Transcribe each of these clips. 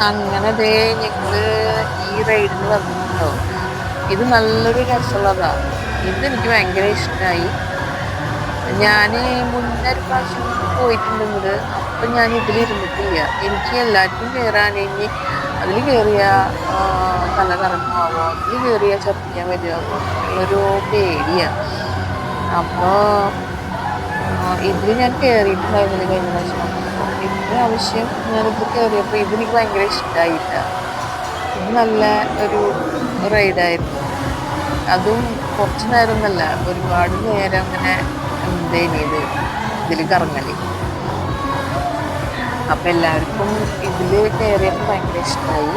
അങ്ങനെ ദേ ഞങ്ങള് ഈ റൈഡിന് വന്നിട്ടുണ്ടോ. ഇത് നല്ലൊരു രസമുള്ളതാ. ഇതെനിക്ക് ഭയങ്കര ഇഷ്ടമായി. ഞാന് മുന്നേ ഒരു പ്രാവശ്യം പോയിട്ടുണ്ട് ഇങ്ങോട്ട്. അപ്പൊ ഞാൻ ഇതിലിരുന്നിട്ടില്ല. എനിക്ക് എല്ലാവർക്കും കയറാൻ ഇനി അതിൽ കയറിയ തല കറങ്ങുമാവോ, അതിൽ കയറിയ ഛർദ്ദിക്കാൻ വരുമാവോ എന്നുള്ളൊരു പേടിയാ. അപ്പൊ ഇതിൽ ഞാൻ കയറിയിട്ടുണ്ടായിരുന്നില്ല കഴിഞ്ഞ പ്രാവശ്യം. ഇപ്രാവശ്യം ഞാനിത് കയറിയപ്പോൾ ഇതെനിക്ക് ഭയങ്കര ഇഷ്ടമായിട്ട. ഇത് നല്ല ഒരു റൈഡായിരുന്നു. അതും കുറച്ചു നേരം എന്നല്ല, ഒരുപാട് നേരം അങ്ങനെ എന്തേനിയത് ഇതിൽ കറങ്ങല്. അപ്പൊ എല്ലാവർക്കും ഇതില് കയറിയപ്പോൾ ഭയങ്കര ഇഷ്ടമായി.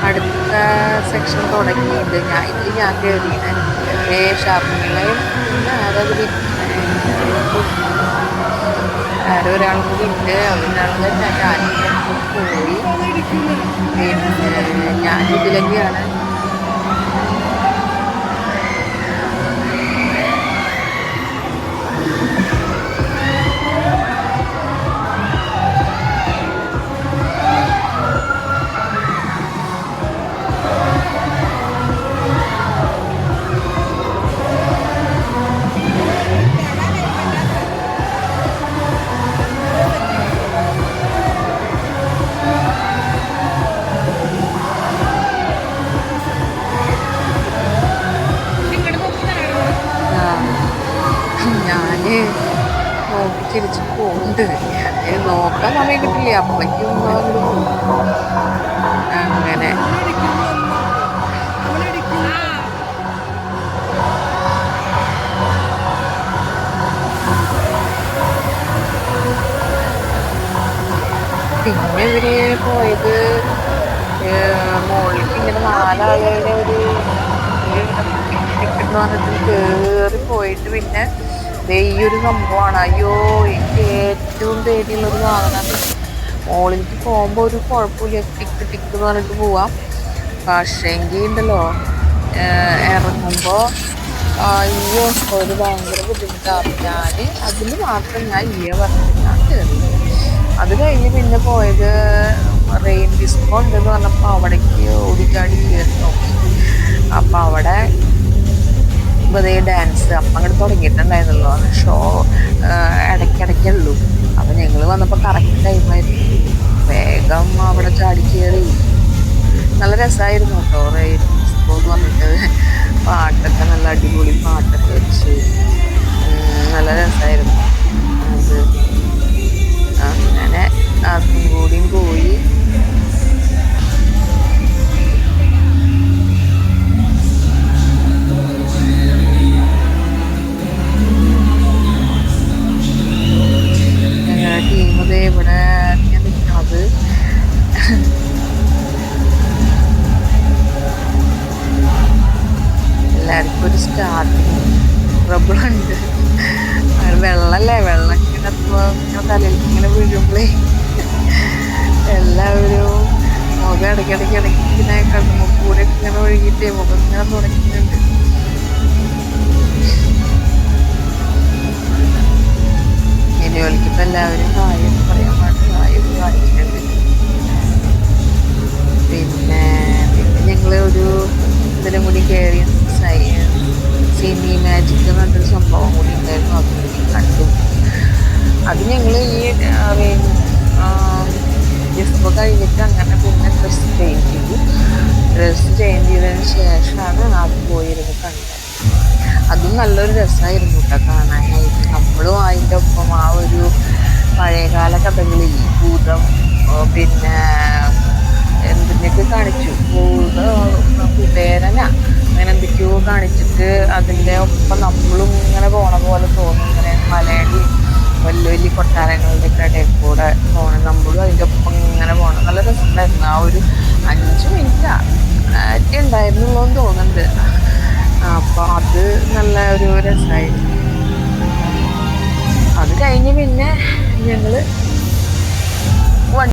അടുത്ത സെക്ഷൻ തുടങ്ങിയത് ഞാൻ കയറിയത് ഷാപ്പിങ്ങളെയും പിന്നെ ആരോ ഒരാളും കൂടി ഉണ്ട്. അവരാളുടെ ഞാനും പോയി. പിന്നെ ഞാനിതിലൊക്കെയാണ്. ഞാന് നോക്കി തിരിച്ച് പോകുന്നുണ്ട്. നോക്കാൻ സമയം കിട്ടില്ല. അപ്പഴേക്കും അങ്ങോട്ട് പോകും. അങ്ങനെ പിന്നെ ഇവര് പോയത് മുകളിലേക്ക് ഇങ്ങനെ 4 ആളുകളുടെ ഒരു ടിക്കറ്റ് എന്ന് പറഞ്ഞിട്ട് കയറി പോയിട്ട് പിന്നെ ഈ ഒരു സംഭവമാണ്. അയ്യോ, എനിക്ക് ഏറ്റവും പേടിയുള്ളൊരു സാധനമാണ്. മുകളിലേക്ക് പോകുമ്പോൾ ഒരു കുഴപ്പമില്ല, ടിക്ക് എന്ന് പറഞ്ഞിട്ട് പോവാം. പക്ഷേ എങ്കിൽ ഉണ്ടല്ലോ ഇറങ്ങുമ്പോൾ അയ്യോ ഒരു ഭയങ്കര ബുദ്ധിമുട്ടാണ്. അതിൽ മാത്രം ഞാൻ പറഞ്ഞിട്ട് ഞാൻ കയറി. അത് കഴിഞ്ഞ് പിന്നെ പോയത് റെയിൻ ഡിസ്കോ ഉണ്ടെന്ന് പറഞ്ഞപ്പോൾ അവിടേക്ക് ഓടിച്ചാടി കയറി നോക്കി. അപ്പം അവിടെ അതേ ഡാൻസ് അപ്പം അങ്ങോട്ട് തുടങ്ങിയിട്ടുണ്ടായിരുന്നല്ലോ. അത് ഷോ ഇടയ്ക്കിടയ്ക്കുള്ളൂ. അപ്പം ഞങ്ങൾ വന്നപ്പോൾ കറക്റ്റ് ടൈമായിരുന്നു. വേഗം അവിടെ ചാടി കയറി. നല്ല രസമായിരുന്നു കേട്ടോ. റെയിൻ ഡിസ്കോ എന്ന് പറഞ്ഞിട്ട് പാട്ടൊക്കെ നല്ല അടിപൊളി പാട്ടൊക്കെ വെച്ച് നല്ല രസമായിരുന്നു. അത് അങ്ങനെ അതും കൂടിയും പോയി. ടീമത് ഇവിടെ ഞാൻ നിൽക്കുന്നത്. എല്ലാവർക്കും ഒരു സ്റ്റാർട്ടിങ് ട്രബിളുണ്ട്. വെള്ളമല്ലേ, വെള്ളം ഇങ്ങനെ തലയിലേക്ക് ഇങ്ങനെ വീഴുമ്പോഴേ എല്ലാവരും മുഖം ഇടയ്ക്കിടയ്ക്ക് ഇങ്ങനെ കണ്ണുമുക്കൂടെ ഇങ്ങനെ ഒഴുകിയിട്ട് മുഖം ഇങ്ങനെ തുടങ്ങിയിട്ടുണ്ട്. ഇനി ഒലിക്കുമ്പോൾ എല്ലാവരും ഹായെന്ന് പറയാൻ പാടില്ല, ഹായൊക്കെ കാണിക്കുന്നുണ്ട്. പിന്നെ ഞങ്ങൾ ഒരു ഇതിലും കൂടി കയറി സെമി മാജിക് എന്ന് പറഞ്ഞൊരു സംഭവം കൂടി ഉണ്ടായിരുന്നു. അതും കൂടി കണ്ടു. അത് ഞങ്ങൾ ഈ ഡിസ്കോ കഴിഞ്ഞിട്ട് അങ്ങനെ പിന്നെ ഡ്രസ്സ് ചേഞ്ച് ചെയ്തു. ഡ്രസ്സ് ചേഞ്ച് ചെയ്തതിന് ശേഷമാണ് അത് പോയിരുന്ന് കണ്ടത്. അതും നല്ലൊരു രസമായിരുന്നു കേട്ടോ കാണാനായിട്ട്. നമ്മളും അതിൻ്റെ ഒപ്പം ആ ഒരു പഴയകാല കഥകളിൽ ഭൂതം പിന്നെ എന്തിനൊക്കെ കാണിച്ചു. കാണിച്ചിട്ട് അതിൻ്റെ ഒപ്പം നമ്മളും ഇങ്ങനെ പോണ പോലെ തോന്നും. ഇങ്ങനെ മലയുടെ വലിയ വലിയ കൊട്ടാരങ്ങളുടെ ഒക്കെ ഇടയിൽ കൂടെ പോകണം, നമ്മളും അതിൻ്റെ ഒപ്പം ഇങ്ങനെ പോകണം. നല്ല രസമുണ്ടായിരുന്നു. ആ ഒരു 5 മിനിറ്റ് ഉണ്ടായിരുന്നുള്ളൂ എന്ന് തോന്നുന്നുണ്ട്. അപ്പോൾ അത് നല്ല ഒരു രസമായിരുന്നു. അത് കഴിഞ്ഞ് പിന്നെ ഞങ്ങൾ